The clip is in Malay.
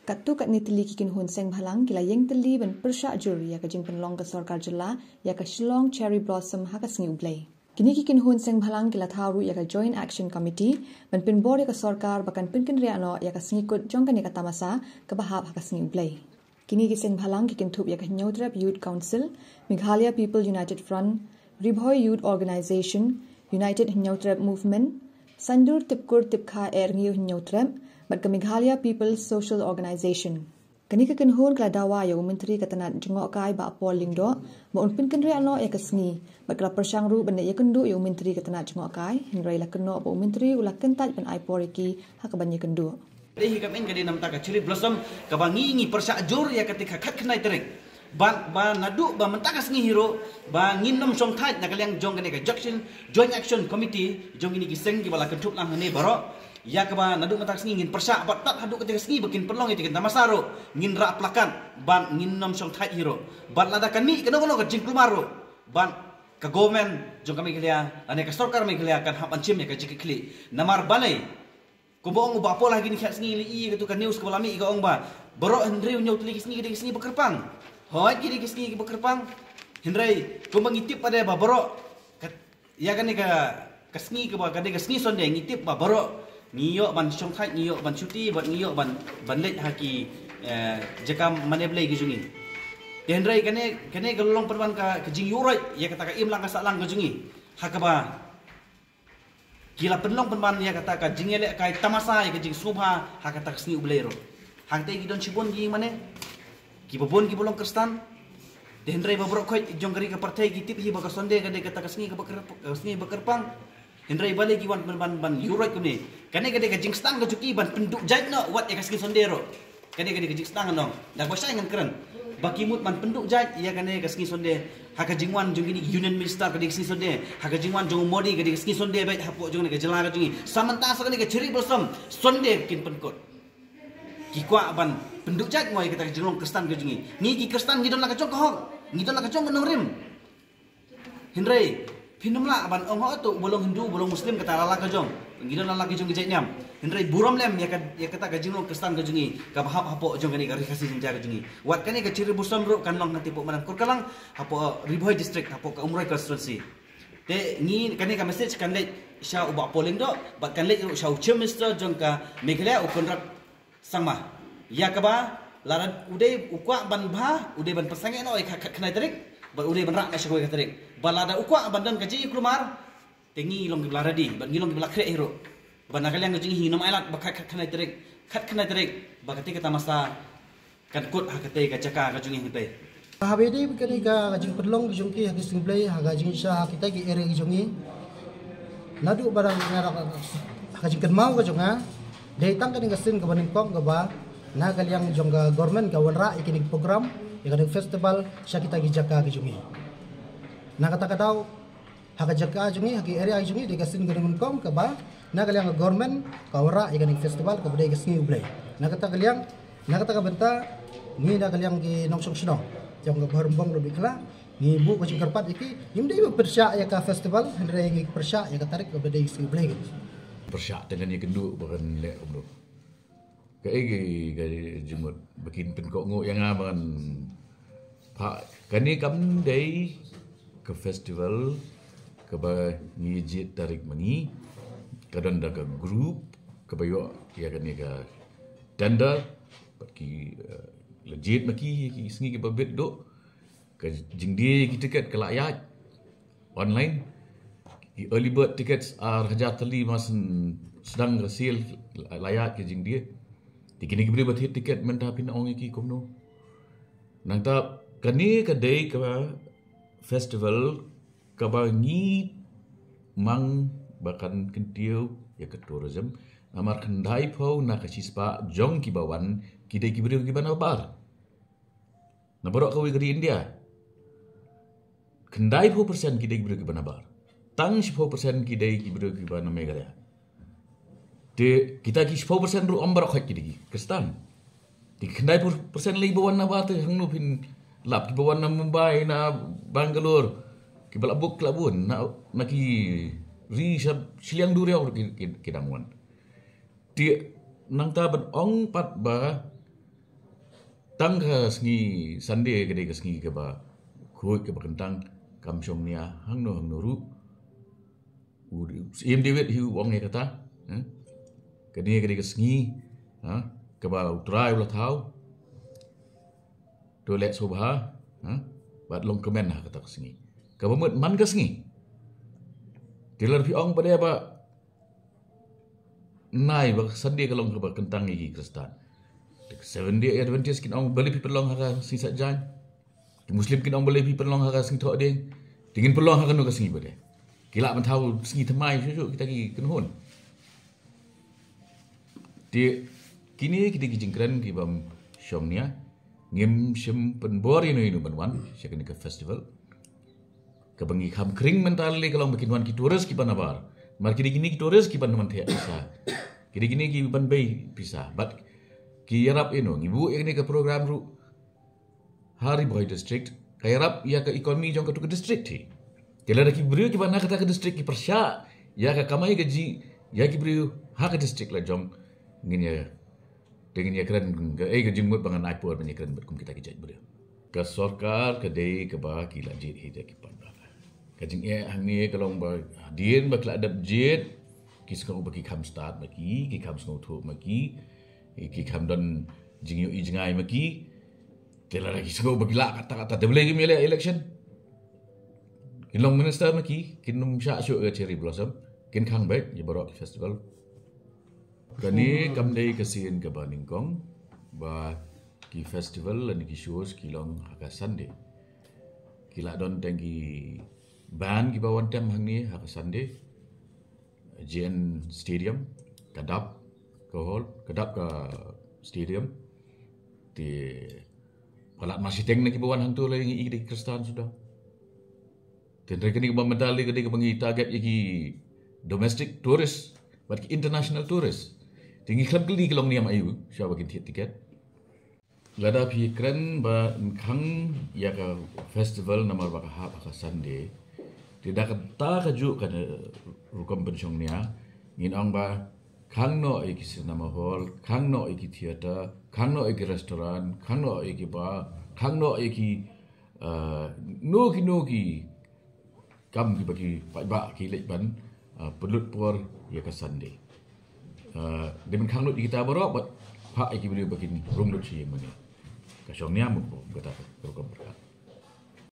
Katu kat ni teli kikin hun seng bhalang kila yeng teli ban persya juri ya kajing penlong ke sorkar jela ya ka Shillong Cherry Blossom ha ka sngi ublai. Kini kikin hun seng bhalang kila tharu ya ka Joint Action Committee ban pinbor ya ka sorkar bakan pinkin riano ya ka sngi jong kan ya ka tamasa ka bahab ha ka sngi ublai. Kini kiseng bhalang kikin thup ya ka Nyautrap Youth Council, Meghalaya People United Front, Ribhoi Youth Organization, United Nyautrap Movement, Sandur Tipkur Tipkha Erngiu Nyautrap, but ke Meghalaya People's Social Organization. Kani ke kenhun kala dawa ya menteri katanat jengok kai ba polling do, ba unpin kenri ano ya kesni, ba kala persang ru benda ya kendu ya menteri katanat jengok kai, hingrai la keno ba menteri ula kentaj ban ai poriki ha ka banya kendu. Dehi kami ingin namta ka Cherry Blossom ka bangi persya jur ya ketika khat khnai terik. Ba nadu ba mentakas ngi hero ba nginom som thai na kalyang jong kani ka Joint Action Committee jong ini kiseng ki bala kentup lang ne baro ya ka ba nadu mentakas ngi ngin persya ba tat hadu ketika ngi bikin perlong itu kita masaro ngin ra plakan ban nginom som thai hero ban lada kani keno ka jing klumaro ban ka government jong kami klia ane ka sarkar mi klia kan hap ancim ya ka jikli namar balai ko bong ba pola gini khat ngi li i ka news ka balami ka ong ba baro hendri nyau tli kisni bekerpang hoi kiri kisni bekerpang hendrai ko mangitip pada ba baro ya kan ka kasni ka ba ka kasni sonde ngitip ba baro ngiyo ban song thai ngiyo ban cuti ban ngiyo ban let haki jakam mane blai gi jungi hendrai kane galong perban ka jing yurai ya kata ka im lang ka salang gi jungi hakaba kila penlong penban ya kata ka jingele kai tamasa ya jing subha ha kata kasni ublero hakte gi don chibon gi mane ki babon ki bolong kristan hendrai ba brok khoi jong gari ka partai gi tip hi ba ka sonde ka de kata kasni ka kasni bekerpang hendrai bale gi wan ban yurai kune kane ka jing stang ka juki ban penduk jait no wat ya kasni sondero kane ka jing stang no dak ba sai ngan keren bakimut man penduk jait ya kane kasni sonde haka jingwan jong ini union minister ka kasni sonde haka jingwan jong modi ka kasni sonde bait hapo jong ka jela ka jungi samanta sa kane ka Cherry Blossom sonde kin penkot ki kwa ban penduk jait ngoi kita jenglong kristan ka jungi ni ki kristan ngidon la ka jong ka hok ngidon la ka jong nang rim hendrai pinumla ban ong ho tu bolong hindu bolong muslim kata la ka jong ngidon la ka jong jait nyam hendrai buram lem ya kata ka jenglong kristan ka jungi ka bahap hapo jong kani ka rikasi sinja ka jungi wat kani ka Cherry Blossom ro kan long nanti po manam kurkalang hapo Ribhoi district hapo ka Umroi constituency te ni kani ka message kan le sha uba polling do bat kan le sha chief minister jong ka Meghalaya ukonrap sangma ya kaba laran ude ukwa ban bha ude ban pasange no khnai tarik ba ude ban rak na shagoi tarik balada ukwa bandan kaji klumar tengi long gibla ready ban ngilong gibla kre hero ban nakalyang jing hinom ailat ba khnai tarik ba kate kata masa kan kut ha kate ka jaka ka jungi hite habedi kani ka jing perlong jung ki ha sing play ha jing sha kita ki ere jungi nadu barang ngara ha jing mau ka junga dei tang kani gasin ka baning kong ka ba na kalyang jong ga government ka wanra ikinig program ikinig festival sya kita gi jaka gi jungi na kata daw ha jaka jungi ha ki area jungi de gasin ganing kong ka ba na kalyang government ka wanra ikinig festival ka budai gasni ublay na kata ka benta ni na kalyang gi nongsong sinong jong ga barumbong lo bikla ni bu ko karpat iki yimde persya ya ka festival hendra ngi persya ya ka tarik ka budai gasni ublay persya dengan yang kendu bukan lek umro kai jemut bikin penkok ngok yang aman pak kani kam day ke festival ke ba ngijit tarik mangi kadang da ke grup ke bayo ya kani ka tanda baki legit maki singi ke babet do ke jingdi ki tiket ke layat online early bird tickets harga teli masen sedang hasil layak ke jing dia dikini beri bathi tiket mentah pin ong iki komno nang ta kani ka day ka festival ka ba ni mang bakan kentiu ya ke tourism amar khandai phau na ka sispa jong ki bawan ki day ki beri ki bana bar na borok ka wi India khandai 4% ki day ki beri ki bana bar tang 10% ki day ki bro ki bana Meghalaya de kita ki 10% ru ombar khak ki digi kristan di khandai persen li bawan na bat hangnu pin lap ki bawan na Mumbai na Bangalore ki balabuk labun na ki ri sab siliang duriau ki dangwan di nang ta ban ong pat ba tang ka sngi Sunday ke ka sngi ke ba khoi ke ba kentang kam syong nia hang no ru im David hiu wong ne kata ke dia ke sngi ke ba utrai ulah tahu to let subha bat long komen ha kata sngi ke ba man ke sngi tilar pi ong pada ba nai ba Sunday ke long ke ba kentang iki Kristen 7 day Adventist kin ong beli pi perlong ha sing sat jan Muslim kin ong beli pi perlong ha sing thok ding tingin perlong ha kan ke sngi ba de kila man tahu sengi temai susuk kita gi kenhun di kini kita gi jingkran di bam syomnia ngim syem penbor inu banwan syakani ke festival ke bangi kham kring mental le kalau bikin wan ki tourist ki panabar mar kini ki tourist ki pan man thea bisa kini ki ban bay bisa but ki yarap inu ngibu ini ke program ru hari boy district kayarap ya ke ekonomi jong ke district thi Kala ki beriu ki bana kata ke distrik ki persya ya ka kamai gaji ya ki beriu ha ke distrik la jong ngin ya dengan ya keren ke gaji mut bangan naik por keren berkum kita ki jaj beriu ka sarkar ke dei ke ba ki la jit hi ki panda ka jing e hang ni kalong ba dien ba kla adap jit ki skau ba ki kham start ba ki kham skau thu ma ki kham don jing yu i jingai ma ki kala ki skau ba ki la kata de boleh ki mele election Kin long minister maki, kin num syak syuk ke cherry blossom, kin khang baik je barok festival. Kani kam dei kesin ke Baningkong, ba ki festival lan ki shows ki long haka Sunday. Kila don tengki band ki bawan tem hang ni haka Sunday. JN Stadium, kadap ke hall, kadap ke stadium. Di palat masih teng ki bawan hantu lagi di Kristen sudah. Dan rekening pemedali ketika mengi target iki domestic tourist, but international tourist. Tinggi klub geli kelong niam ayu, siapa bagi tiket. Lada pikran ba khang ya ka festival nama ba ha ka Sunday. Tidak kata kaju kana rukom pensyong nia, ngin ong ba khang no iki cinema hall, khang no iki theater, khang no iki restoran, khang no iki bar, khang no iki noki kam ki bagi ba ki lek ban pelut por ya ka Sunday demen khang lut kita baro bat ha ki beli bagi rung lut si mani ka syong nia mu kata ko berkat